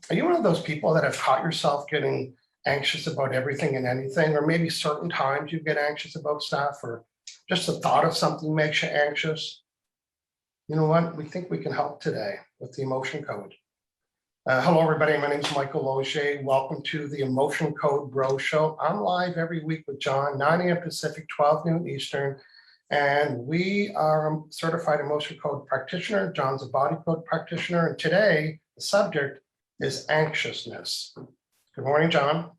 Are you one of those people that have caught yourself getting anxious about everything and anything, or maybe certain times you get anxious about stuff, or just the thought of something makes you anxious? You know what? We think we can help today with the emotion code. Hello, everybody. My name is Michael Loge. Welcome to the Emotion Code Bro Show. I'm live every week with John, 9 a.m. Pacific, 12 noon Eastern. And we are a certified emotion code practitioner. John's a body code practitioner. And today, the subject is anxiousness. Good morning, John.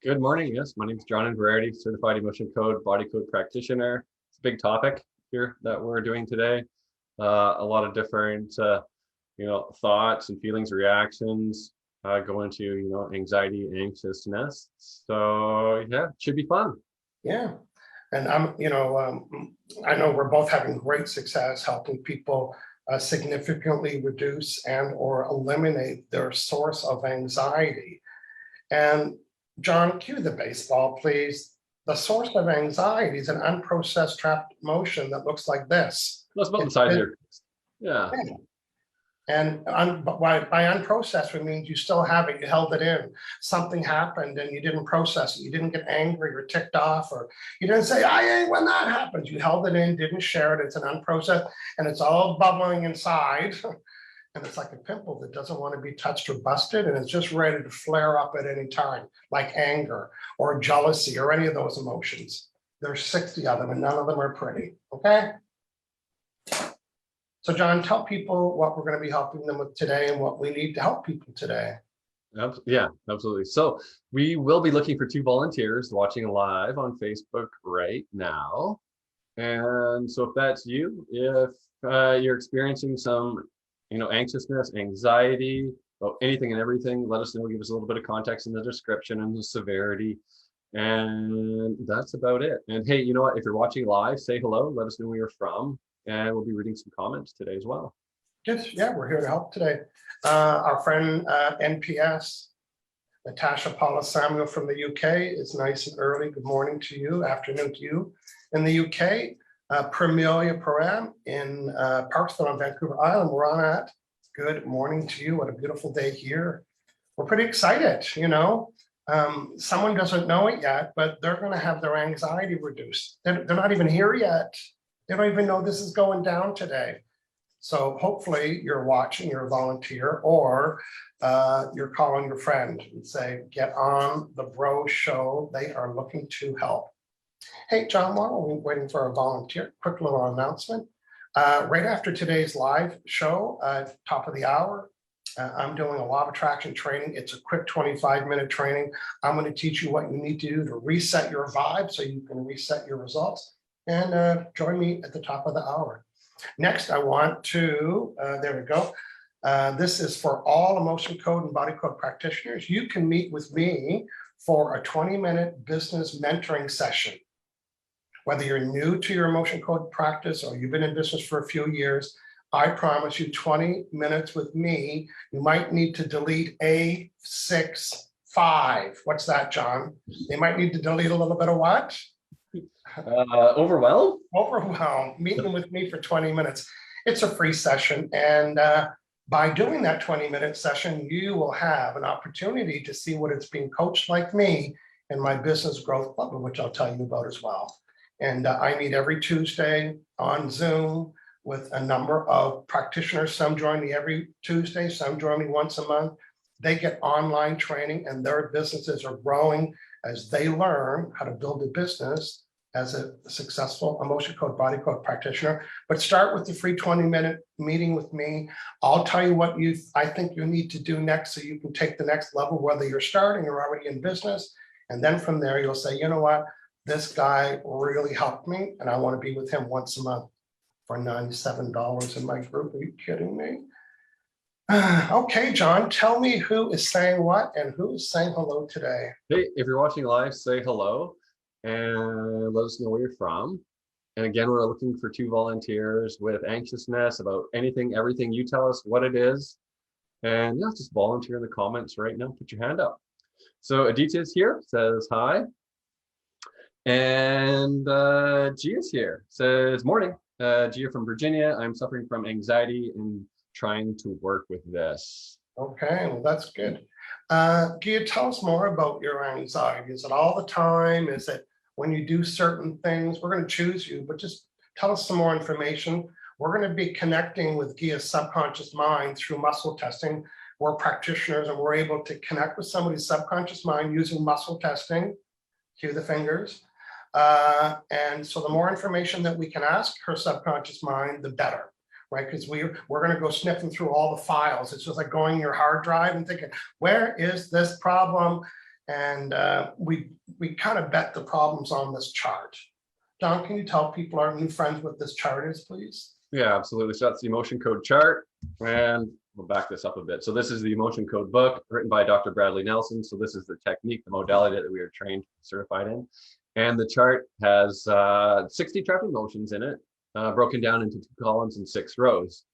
Good morning. Yes, my name is John Inverarity, certified emotion code body code practitioner. It's a big topic here that we're doing today. A lot of different thoughts and feelings, reactions go into anxiety, anxiousness. So yeah, it should be fun. Yeah. And I know we're both having great success helping people significantly reduce and or eliminate their source of anxiety. And John, cue the baseball, please. The source of anxiety is an unprocessed trapped emotion that looks like this. That's about the size of your fist. Yeah. And by unprocessed, it means you still have it, you held it in. Something happened and you didn't process it. You didn't get angry or ticked off, or you didn't say, I ain't when that happens. You held it in, didn't share it. It's an unprocessed, and it's all bubbling inside. And it's like a pimple that doesn't want to be touched or busted, and it's just ready to flare up at any time, like anger or jealousy or any of those emotions. There's 60 of them, and none of them are pretty, okay? So John, tell people what we're going to be helping them with today and what we need to help people today. Yeah, absolutely. So we will be looking for 2 volunteers watching live on Facebook right now. And so if that's you, if you're experiencing some, anxiousness, anxiety, about anything and everything, let us know. Give us a little bit of context in the description and the severity. And that's about it. And hey, you know what? If you're watching live, say hello. Let us know where you're from. And we'll be reading some comments today as well. Good. Yeah, we're here to help today. Our friend NPS, Natasha Paula Samuel from the UK is nice and early. Good morning to you, afternoon to you. In the UK, Premilia Param in Parksville on Vancouver Island, we're on at. Good morning to you. What a beautiful day here. We're pretty excited, someone doesn't know it yet, but they're going to have their anxiety reduced. They're not even here yet. They don't even know this is going down today. So hopefully you're watching, you're a volunteer, or you're calling your friend and say, get on the Bro Show. They are looking to help. Hey, John, while we're waiting for a volunteer, quick little announcement. Right after today's live show, top of the hour, I'm doing a law of attraction training. It's a quick 25-minute training. I'm going to teach you what you need to do to reset your vibe so you can reset your results. And join me at the top of the hour. Next, I want to, there we go. This is for all emotion code and body code practitioners. You can meet with me for a 20-minute business mentoring session. Whether you're new to your emotion code practice or you've been in business for a few years, I promise you 20 minutes with me. You might need to delete A65. What's that, John? You might need to delete a little bit of what? Overwhelmed? Overwhelmed. Meeting with me for 20 minutes. It's a free session. And by doing that 20-minute session, you will have an opportunity to see what it's being coached like me in my business growth club, which I'll tell you about as well. And I meet every Tuesday on Zoom with a number of practitioners. Some join me every Tuesday, some join me once a month. They get online training and their businesses are growing as they learn how to build a business as a successful emotion code, body code practitioner. But start with the free 20-minute meeting with me. I'll tell you what I think you need to do next so you can take the next level, whether you're starting or already in business. And then from there, you'll say, you know what, this guy really helped me and I want to be with him once a month for $97 in my group. Are you kidding me? Okay, John, tell me who is saying what and who is saying hello today. Hey, if you're watching live, say hello and let us know where you're from. And again, we're looking for 2 volunteers with anxiousness about anything, everything. You tell us what it is. And yeah, just volunteer in the comments right now. Put your hand up. So Aditya's here, says hi. And Gia's here, says morning. Gia from Virginia. I'm suffering from anxiety and trying to work with this. Okay, well, that's good. Can you tell us more about your anxiety? Is it all the time? Is it when you do certain things? We're going to choose you, but just tell us some more information. We're going to be connecting with Gia's subconscious mind through muscle testing. We're practitioners and we're able to connect with somebody's subconscious mind using muscle testing. Cue the fingers. And so the more information that we can ask her subconscious mind, the better, right? Because we're going to go sniffing through all the files. It's just like going your hard drive and thinking, where is this problem? And we kind of bet the problems on this chart. John, can you tell people, our new friends, what this chart is, please? Yeah, absolutely. So that's the emotion code chart. And we'll back this up a bit. So this is the emotion code book written by Dr. Bradley Nelson. So this is the technique, the modality that we are trained, certified in. And the chart has 60 trapped emotions in it, broken down into 2 columns and 6 rows.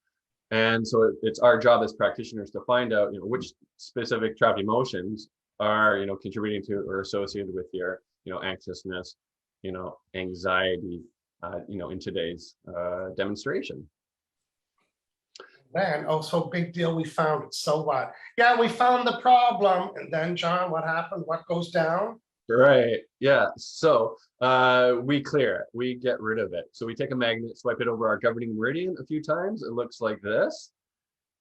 And so it's our job as practitioners to find out, which specific trapped emotions are, contributing to or associated with your, anxiousness, anxiety, in today's demonstration. Man, oh, so big deal, we found it, so what? Yeah, we found the problem. And then, John, what happened? What goes down? Right, yeah, so we clear it, we get rid of it. So we take a magnet, swipe it over our governing meridian a few times, it looks like this.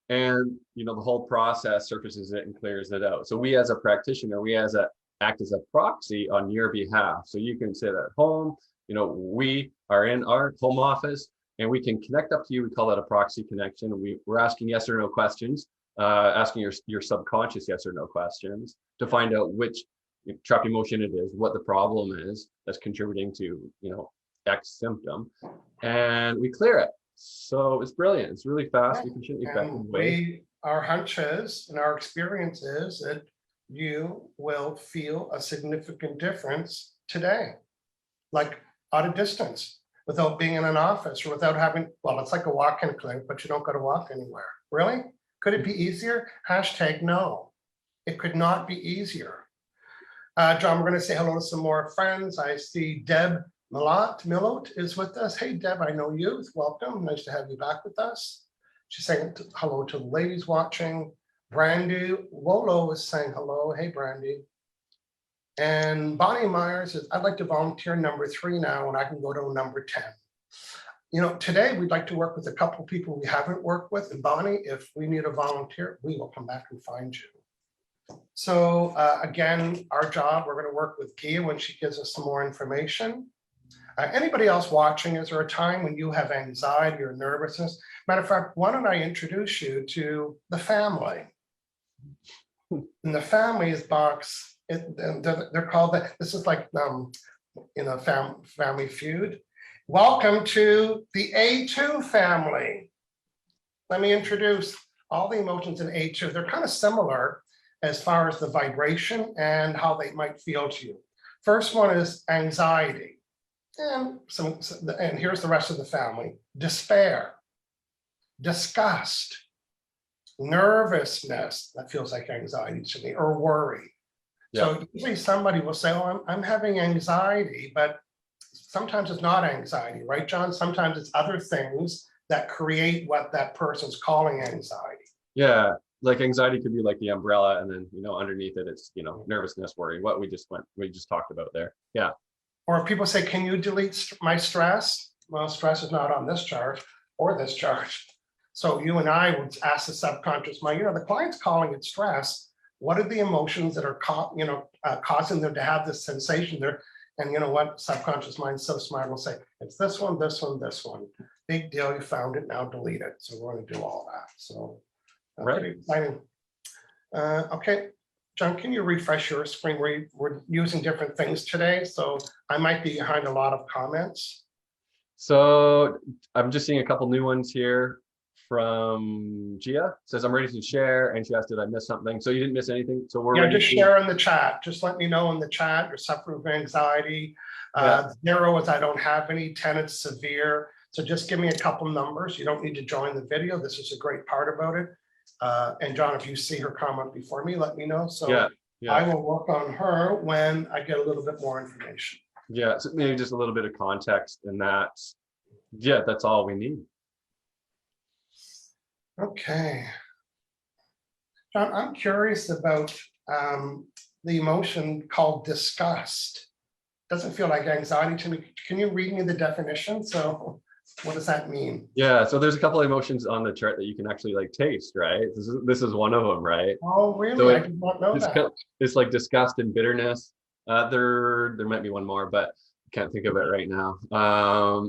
And, the whole process surfaces it and clears it out. So we as a practitioner, act as a proxy on your behalf. So you can sit at home, we are in our home office and we can connect up to you. We call that a proxy connection. We're asking yes or no questions, asking your subconscious yes or no questions to find out which trapped emotion it is, what the problem is that's contributing to, X symptom, and we clear it. So it's brilliant. It's really fast, efficient, effective way. Our hunch is, and our experience is that you will feel a significant difference today, like at a distance, without being in an office or without having, well, it's like a walk-in clinic, but you don't got to walk anywhere. Really? Could it be easier? Hashtag no. It could not be easier. John, we're going to say hello to some more friends. I see Deb Milot is with us. Hey, Deb, I know you. Welcome. Nice to have you back with us. She's saying hello to the ladies watching. Brandy Wolo is saying hello. Hey, Brandy. And Bonnie Myers says, I'd like to volunteer number 3 now, and I can go to number 10. Today we'd like to work with a couple of people we haven't worked with. And Bonnie, if we need a volunteer, we will come back and find you. So again, our job, we're going to work with Gia when she gives us some more information. Anybody else watching, is there a time when you have anxiety or nervousness? Matter of fact, why don't I introduce you to the family? In the families box, they're called, this is like, Family Feud. Welcome to the A2 family. Let me introduce all the emotions in A2. They're kind of similar as far as the vibration and how they might feel to you. First one is anxiety. And here's the rest of the family: despair, disgust, nervousness, that feels like anxiety to me, or worry. Yeah. So usually somebody will say, oh, I'm having anxiety, but sometimes it's not anxiety, right, John? Sometimes it's other things that create what that person's calling anxiety. Yeah, like anxiety could be like the umbrella, and then underneath it, it's nervousness, worry. What we just talked about there. Yeah. Or if people say, can you delete my stress? Well, stress is not on this chart or this chart. So you and I would ask the subconscious mind, the client's calling it stress. What are the emotions that are causing them to have this sensation there? And you know what? Subconscious mind, so smart, will say, it's this one, this one, this one. Big deal, you found it, now delete it. So we're going to do all that. So pretty exciting. Okay. John, can you refresh your screen? We're using different things today, so I might be behind a lot of comments. So I'm just seeing a couple new ones here from Gia. Says, I'm ready to share, and she asked, did I miss something? So you didn't miss anything. So we're ready. Just share in the chat. Just let me know in the chat. You're suffering from anxiety. 0 is I don't have any. 10 is severe. So just give me a couple numbers. You don't need to join the video. This is a great part about it. And John, if you see her comment before me, let me know. So I will work on her when I get a little bit more information. Yeah, so maybe just a little bit of context, and that's all we need. Okay. John, I'm curious about the emotion called disgust. Doesn't feel like anxiety to me. Can you read me the definition? So what does that mean? Yeah, so there's a couple of emotions on the chart that you can actually like taste, right? This is one of them, right? Oh, So really? I did not know that. it's like disgust and bitterness. There might be one more, but I can't think of it right now.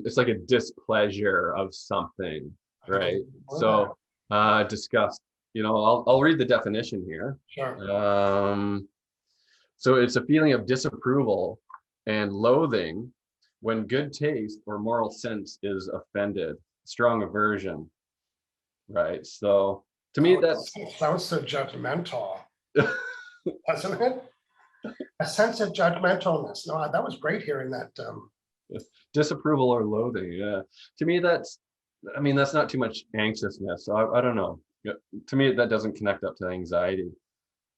It's like a displeasure of something, I right? didn't know that. So disgust. I'll read the definition here. Sure. So it's a feeling of disapproval and loathing when good taste or moral sense is offended. Strong aversion, right? So to me, Oh, that's that was so judgmental, wasn't it? A sense of judgmentalness. No, that was great hearing that. disapproval or loathing. Yeah. To me, that's not too much anxiousness. So I don't know. Yeah, to me, that doesn't connect up to anxiety,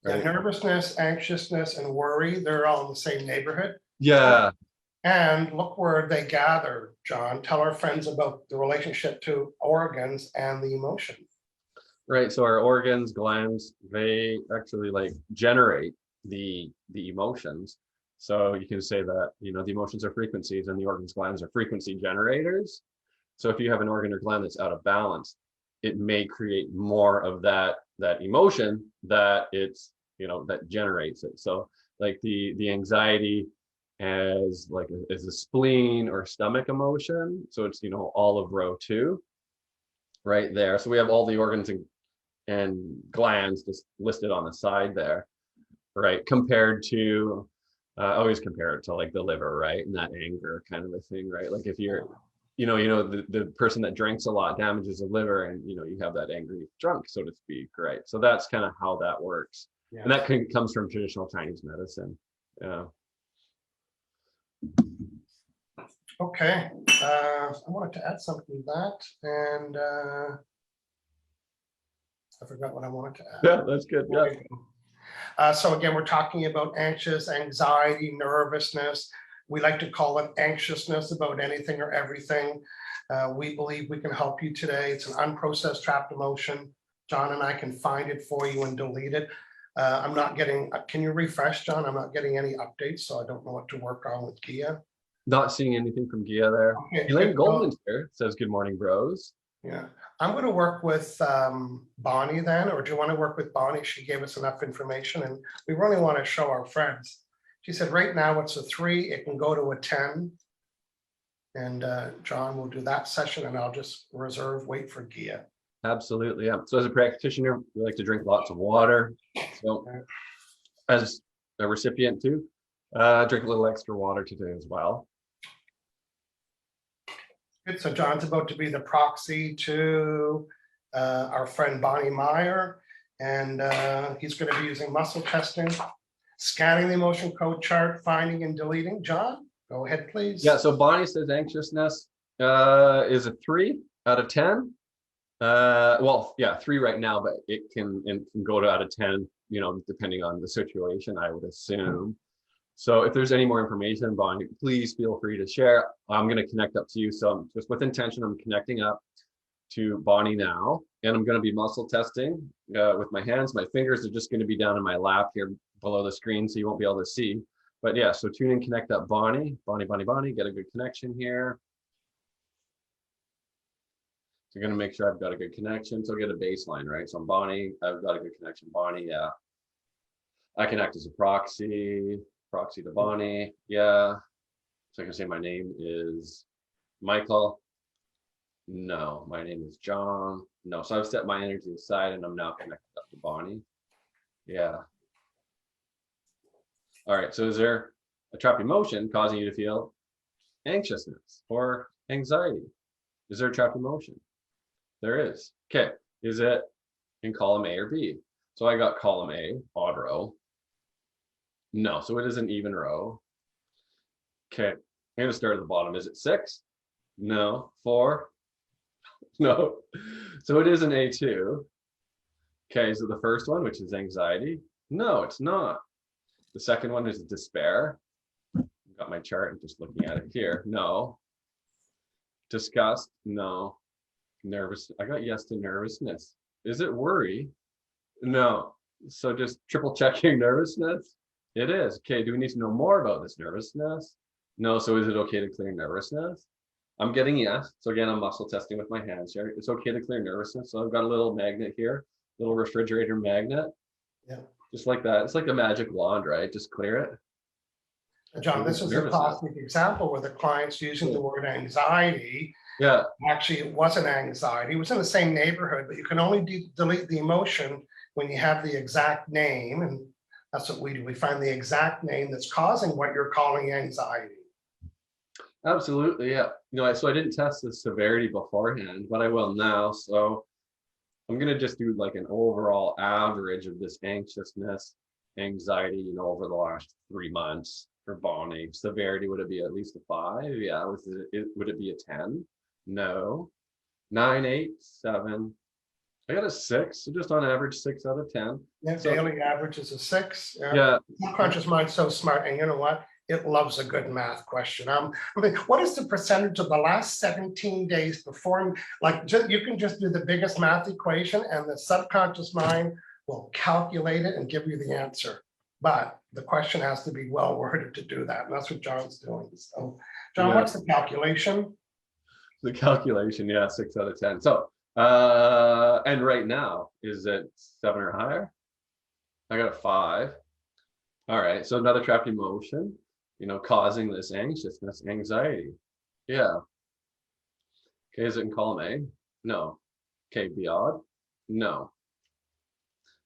Yeah, right? nervousness, anxiousness, and worry, they're all in the same neighborhood. Yeah. And look where they gather, John. Tell our friends about the relationship to organs and the emotion. Right. So our organs, glands, they actually like generate the emotions. So you can say that, the emotions are frequencies and the organs, glands are frequency generators. So if you have an organ or gland that's out of balance, it may create more of that emotion that that generates it. So like the anxiety as a spleen or stomach emotion. So it's all of row 2 right there. So we have all the organs and glands just listed on the side there, right? Compared to I always compare it to like the liver, right? And that anger kind of a thing, right? Like if you're the person that drinks a lot damages the liver, and you have that angry drunk, so to speak, right? So that's kind of how that works. Yeah. And that comes from traditional Chinese medicine. Yeah. Okay. I wanted to add something to that, and I forgot what I wanted to add. Yeah, that's good. Yeah. So again, we're talking about anxious, anxiety, nervousness. We like to call it anxiousness about anything or everything. We believe we can help you today. It's an unprocessed trapped emotion. John and I can find it for you and delete it. I'm not getting, can you refresh, John? I'm not getting any updates, so I don't know what to work on with Gia. Not seeing anything from Gia there. Okay, Elaine good. Goldman's here. Says good morning, bros. Yeah, I'm going to work with Bonnie then, or do you want to work with Bonnie? She gave us enough information and we really want to show our friends. She said right now it's a 3, it can go to a 10. And John will do that session and I'll just wait for Gia. Absolutely, yeah. So as a practitioner, we like to drink lots of water. So as a recipient too, drink a little extra water today as well. Good. So John's about to be the proxy to our friend Bonnie Meyer, and he's going to be using muscle testing, scanning the emotion code chart, finding and deleting. John, go ahead, please. Yeah, so Bonnie says anxiousness is a 3 out of 10. Well, yeah, 3 right now, but it can go to out of 10, depending on the situation, I would assume. So if there's any more information, Bonnie, please feel free to share. I'm going to connect up to you. So just with intention, I'm connecting up to Bonnie now, and I'm going to be muscle testing with my hands. My fingers are just going to be down in my lap here below the screen, so you won't be able to see. But yeah, so tune in, connect up Bonnie, get a good connection here. So I'm going to make sure I've got a good connection. So I'll get a baseline, right? So Bonnie, I've got a good connection. Bonnie, yeah. I can act as a proxy to Bonnie. Yeah. So I can say my name is Michael. No, my name is John. No. So I've set my energy aside and I'm now connected up to Bonnie. Yeah. All right. So is there a trapped emotion causing you to feel anxiousness or anxiety? Is there a trapped emotion? There is. Okay. Is it in column A or B? So I got column A, odd row. No, so it is an even row. Okay, I'm gonna start at the bottom. Is it 6? No. 4? No. So it is an A2. Okay, so the first one, which is anxiety. No, it's not. The second one is despair. I've got my chart, I'm just looking at it here. No. Disgust. No. Nervous. I got yes to nervousness. Is it worry? No. So just triple checking nervousness. It is. Okay, do we need to know more about this nervousness? No, so is it okay to clear nervousness? I'm getting yes. So again, I'm muscle testing with my hands here. It's okay to clear nervousness. So I've got a little magnet here, little refrigerator magnet. Yeah. Just like that. It's like a magic wand, right? Just clear it. John, this is a classic example where the client's using the word anxiety. Yeah. Actually, it wasn't anxiety. It was in the same neighborhood, but you can only delete the emotion when you have the exact name. And that's what we do. We find the exact name that's causing what you're calling anxiety. Absolutely, yeah. So I didn't test the severity beforehand, but I will now. So I'm gonna just do like an overall average of this anxiousness, anxiety, over the last 3 months for Bonnie. Severity, would it be at least a 5? Yeah. Would it be a 10? No. 9, 8, 7. I got a 6, so just on average 6 out of 10. Yeah, So, daily average is a 6. yeah. Subconscious mind's so smart, and you know what? It loves a good math question. I mean, what is the percentage of the last 17 days before? You can just do the biggest math equation, and the subconscious mind will calculate it and give you the answer. But the question has to be well worded to do that, and that's what John's doing. So, John, what's the calculation? The calculation, yeah, 6 out of 10. So, and right now, is it 7 or higher? I got a 5. All right, so another trapped emotion, causing this anxiousness, anxiety. Yeah. Okay, is it in column A? No. Okay, beyond? No.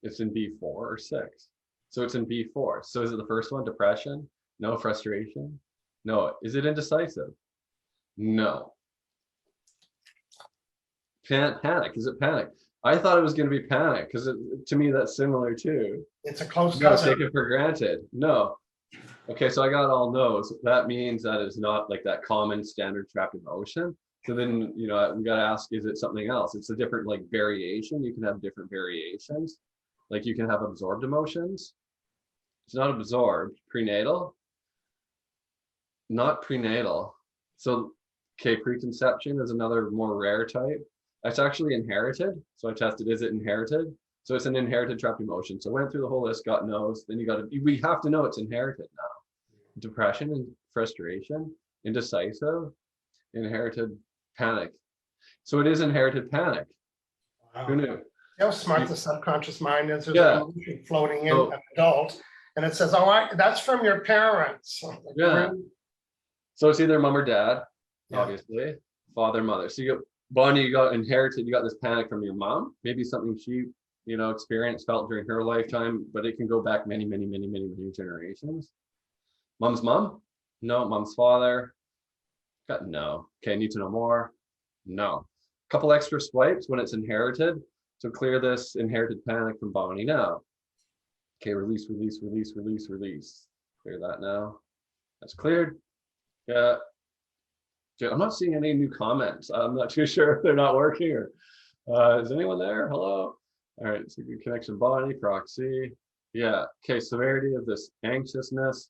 It's in B4 or 6. So it's in B4. So is it the first one, depression? No. Frustration? No. Is it indecisive? No. Panic. Is it panic? I thought it was going to be panic because to me that's similar too. It's a close No, cousin. take it for granted. No. Okay, so I got all no's. That means that is not like that common standard trapped emotion. So then, we got to ask, is it something else? It's a different like variation. You can have different variations. Like you can have absorbed emotions. It's not absorbed. Prenatal. Not prenatal. So, okay, preconception is another more rare type. It's actually inherited. So I tested, is it inherited? So it's an inherited trapped emotion. So went through the whole list, got no's. Then we have to know it's inherited now. Depression and frustration, indecisive, inherited panic. So it is inherited panic. Wow. Who knew? How smart the subconscious mind is. There's Yeah. an emotion floating in an adult, and it says, "Oh, that's from your parents." Yeah. So it's either mom or dad, obviously, father, mother. So Bonnie, you got inherited. You got this panic from your mom. Maybe something she, experienced, felt during her lifetime, but it can go back many, many, many, many, many generations. Mom's mom? No. Mom's father? Got no. Okay, need to know more? No. Couple extra swipes when it's inherited. So clear this inherited panic from Bonnie now. Okay, release, release, release, release, release. Clear that now. That's cleared. Yeah. I'm not seeing any new comments. I'm not too sure if they're not working or is anyone there? Hello? All right, so good connection, Bonnie, proxy. Yeah, okay, severity of this anxiousness.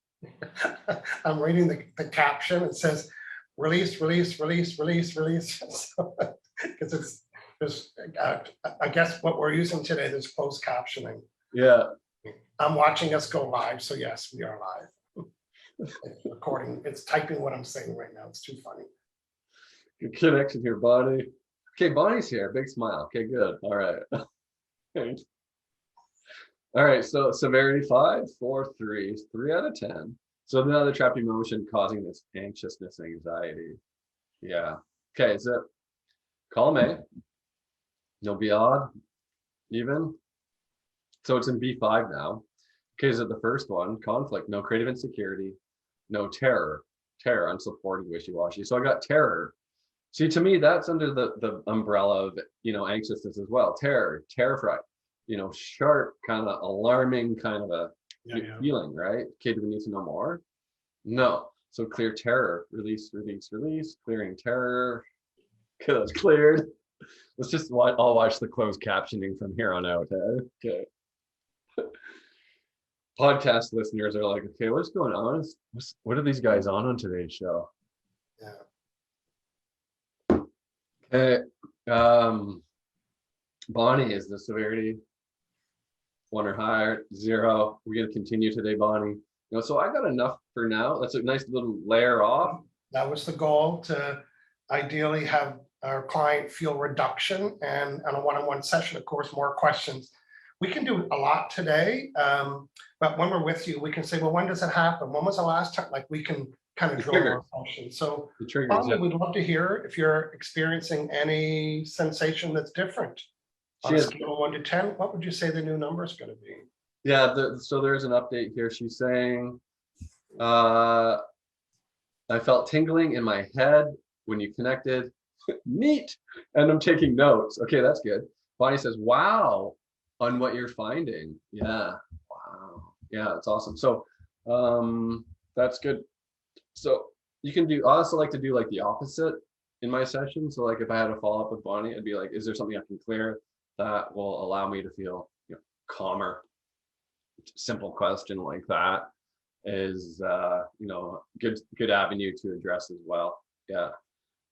I'm reading the caption. It says, release, release, release, release, release. Because I guess what we're using today, there's closed captioning. Yeah. I'm watching us go live, so yes, we are live. It's recording, it's typing what I'm saying right now. It's too funny. Good connection here, Bonnie. Okay, Bonnie's here. Big smile. Okay, good. All right. All right, so severity 5, 4, 3, 3 out of 10. So another trapped emotion causing this anxiousness, anxiety. Yeah. Okay, is it column A? No, be odd, even. So it's in B5 now. Okay, is it the first one? Conflict, no. Creative insecurity, no. Terror, unsupported, wishy-washy. So I got terror. See, to me, that's under the umbrella of, anxiousness as well. Terror, terrified, sharp, kind of alarming kind of a feeling, right? Okay, do we need to know more? No. So clear terror, release, release, release, clearing terror. Okay, that's cleared. Let's just I'll watch the closed captioning from here on out. Okay. Podcast listeners are like, okay, what's going on? What are these guys on today's show? Yeah. Okay. Bonnie is the severity. 1 or higher, 0. We're going to continue today, Bonnie. You know, so I got enough for now. That's a nice little layer off. That was the goal, to ideally have our client feel reduction, and on a one-on-one session, of course, more questions. We can do a lot today, but when we're with you, we can say, well, when does it happen? When was the last time? Like, we can kind of drill our function. So The triggers, Bonnie, we'd love to hear if you're experiencing any sensation that's different. On a scale of 1 to 10, what would you say the new number is going to be? Yeah, so there's an update here. She's saying, I felt tingling in my head when you connected. Neat. And I'm taking notes. Okay, that's good. Bonnie says, wow, on what you're finding. Yeah. Wow. Yeah, that's awesome. So that's good. So you can do, I also like to do like the opposite in my session. So like if I had a follow up with Bonnie, I'd be like, is there something I can clear that will allow me to feel, you know, calmer? Simple question like that is you know, good avenue to address as well. Yeah.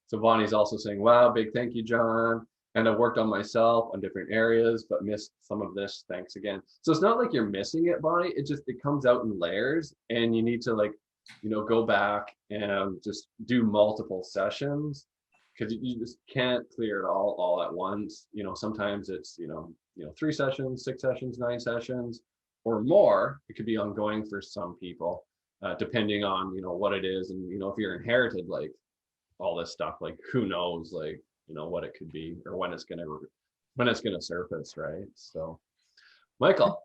So Bonnie's also saying, wow, big thank you, John. And I've worked on myself on different areas, but missed some of this. Thanks again. So it's not like you're missing it, Bonnie. It just, it comes out in layers, and you need to, like, you know, go back and just do multiple sessions, because you just can't clear it all at once. You know, sometimes it's, you know, 3 sessions, 6 sessions, 9 sessions, or more. It could be ongoing for some people, depending on, you know, what it is. And, you know, if you're inherited, like, all this stuff, like, who knows, like, you know, what it could be, or when it's gonna surface, right? So Michael.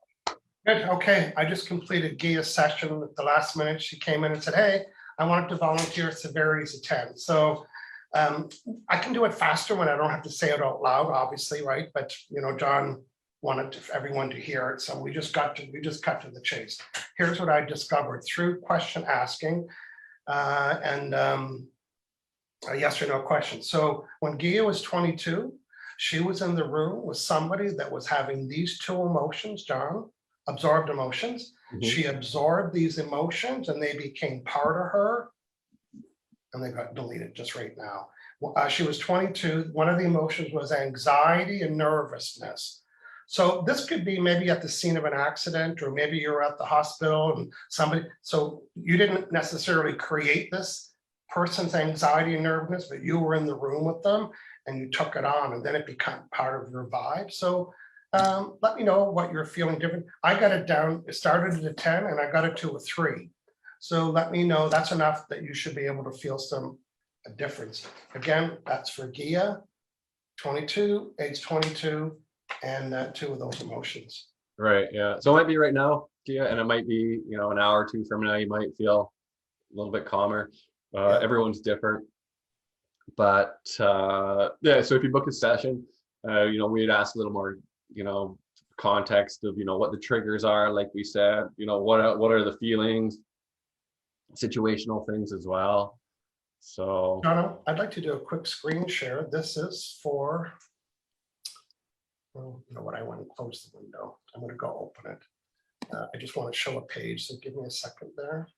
Good. Okay, I just completed Gia's session at the last minute. She came in and said, hey, I wanted to volunteer severities of 10. So I can do it faster when I don't have to say it out loud, obviously, right? But, you know, John wanted everyone to hear it, so we just cut to the chase. Here's what I discovered through question asking and a yes or no question. So when Gia was 22, she was in the room with somebody that was having these 2 emotions, John, absorbed emotions. She absorbed these emotions and they became part of her, and they got deleted just right now. She was 22. One of the emotions was anxiety and nervousness. So this could be maybe at the scene of an accident, or maybe you're at the hospital and somebody, so you didn't necessarily create this person's anxiety and nervousness, but you were in the room with them and you took it on, and then it became part of your vibe. So let me know what you're feeling different. I got it down, it started at a 10 and I got it to a 3. So let me know, that's enough that you should be able to feel some difference. Again, that's for Gia, 22, age 22, and 2 of those emotions. Right, yeah. So it might be right now, Gia, and it might be, you know, an hour or 2 from now, you might feel a little bit calmer. Everyone's different. But yeah, so if you book a session, you know, we'd ask a little more, you know, context of, you know, what the triggers are, like we said, you know, what are the feelings, situational things as well. So Donna, I'd like to do a quick screen share. This is for, well, you know what, I want to close the window. I'm going to go open it. I just want to show a page, so give me a second there.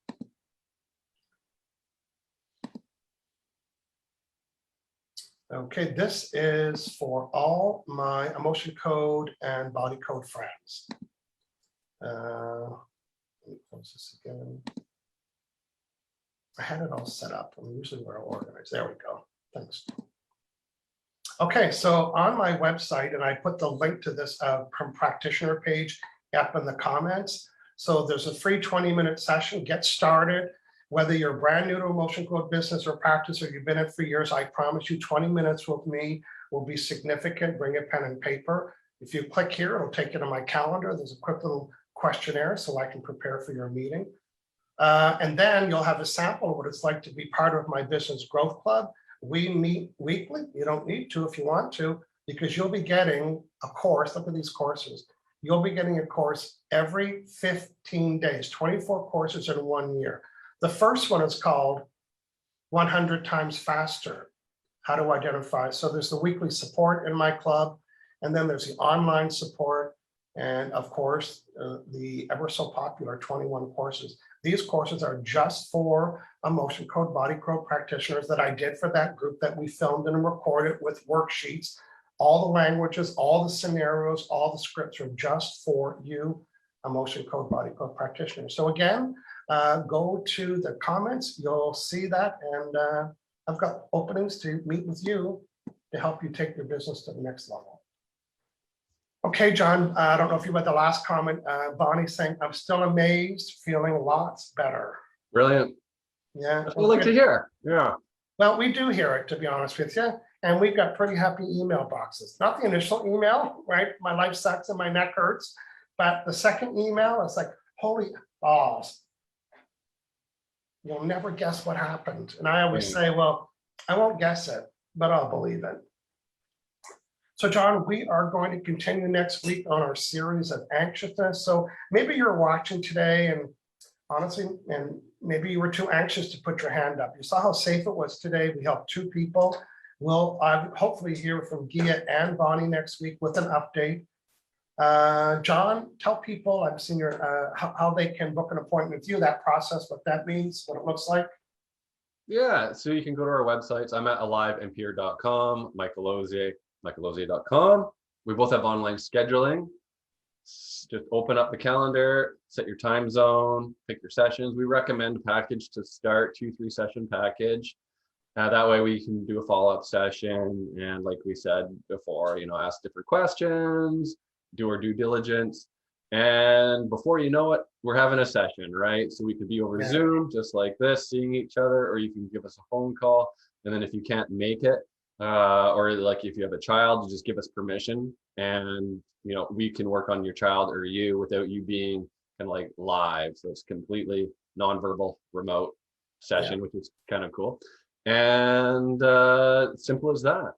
Okay, this is for all my emotion code and body code friends. Let me close this again. I had it all set up. I'm usually where I organize. There we go. Thanks. Okay, so on my website, and I put the link to this from Practitioner page up in the comments. So there's a free 20-minute session. Get started. Whether you're brand new to emotion code business or practice, or you've been in it for years, I promise you 20 minutes with me will be significant. Bring a pen and paper. If you click here, it'll take you to my calendar. There's a quick little questionnaire so I can prepare for your meeting. And then you'll have a sample of what it's like to be part of my business growth club. We meet weekly. You don't need to if you want to, because you'll be getting a course. Look at these courses. You'll be getting a course every 15 days, 24 courses in 1 year. The first one is called 100 Times Faster, How to Identify. So there's the weekly support in my club, and then there's the online support, and of course, the ever so popular 21 courses. These courses are just for emotion code, body code practitioners that I did for that group that we filmed and recorded with worksheets all the languages, all the scenarios, all the scripts are just for you, emotion code, body code practitioner. So again, go to the comments, you'll see that. And I've got openings to meet with you to help you take your business to the next level. Okay, John, I don't know if you read the last comment. Bonnie saying, I'm still amazed, feeling lots better. Brilliant. Yeah. That's what I like to hear. Yeah. Well, we do hear it, to be honest with you. And we've got pretty happy email boxes. Not the initial email, right? My life sucks and my neck hurts. But the second email is like, holy balls. You'll never guess what happened. And I always say, well, I won't guess it, but I'll believe it. So John, we are going to continue next week on our series of anxiousness. So maybe you're watching today and honestly, and maybe you were too anxious to put your hand up. You saw how safe it was today. We helped 2 people. We'll hopefully hear from Gia and Bonnie next week with an update. John, tell people, I've seen your, how they can book an appointment with you, that process, what that means, what it looks like. Yeah, so you can go to our websites. I'm at alivempire.com, michaelosier.com. We both have online scheduling. Just open up the calendar, set your time zone, pick your sessions. We recommend a package to start, 2-3 session package. That way we can do a follow-up session. And like we said before, ask different questions, do our due diligence. And before you know it, we're having a session, right? So we could be over Zoom, just like this, seeing each other, or you can give us a phone call. And then if you can't make it, or like if you have a child, you just give us permission, and we can work on your child or you without you being kind of like live. So it's completely nonverbal remote session, which is kind of cool. And simple as that.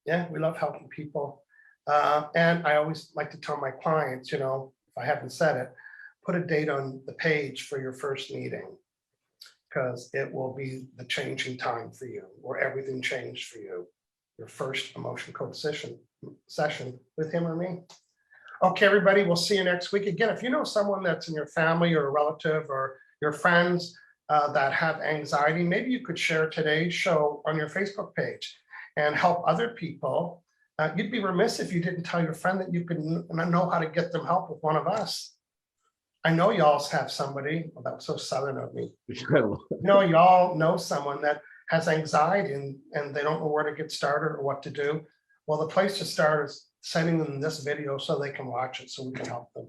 Yeah, we love helping people. And I always like to tell my clients, if I haven't said it, put a date on the page for your first meeting, because it will be the changing time for you, where everything changed for you. Your first emotion code session with him or me. Okay, everybody, we'll see you next week. Again, if you know someone that's in your family or a relative or your friends that have anxiety, maybe you could share today's show on your Facebook page and help other people. You'd be remiss if you didn't tell your friend that you could know how to get them help with one of us. I know y'all have somebody, well, that was so southern of me. Y'all know someone that has anxiety and they don't know where to get started or what to do. Well, the place to start is sending them this video so they can watch it so we can help them.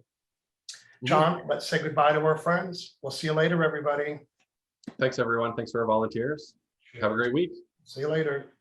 John, let's say goodbye to our friends. We'll see you later, everybody. Thanks, everyone. Thanks for our volunteers. Have a great week. See you later.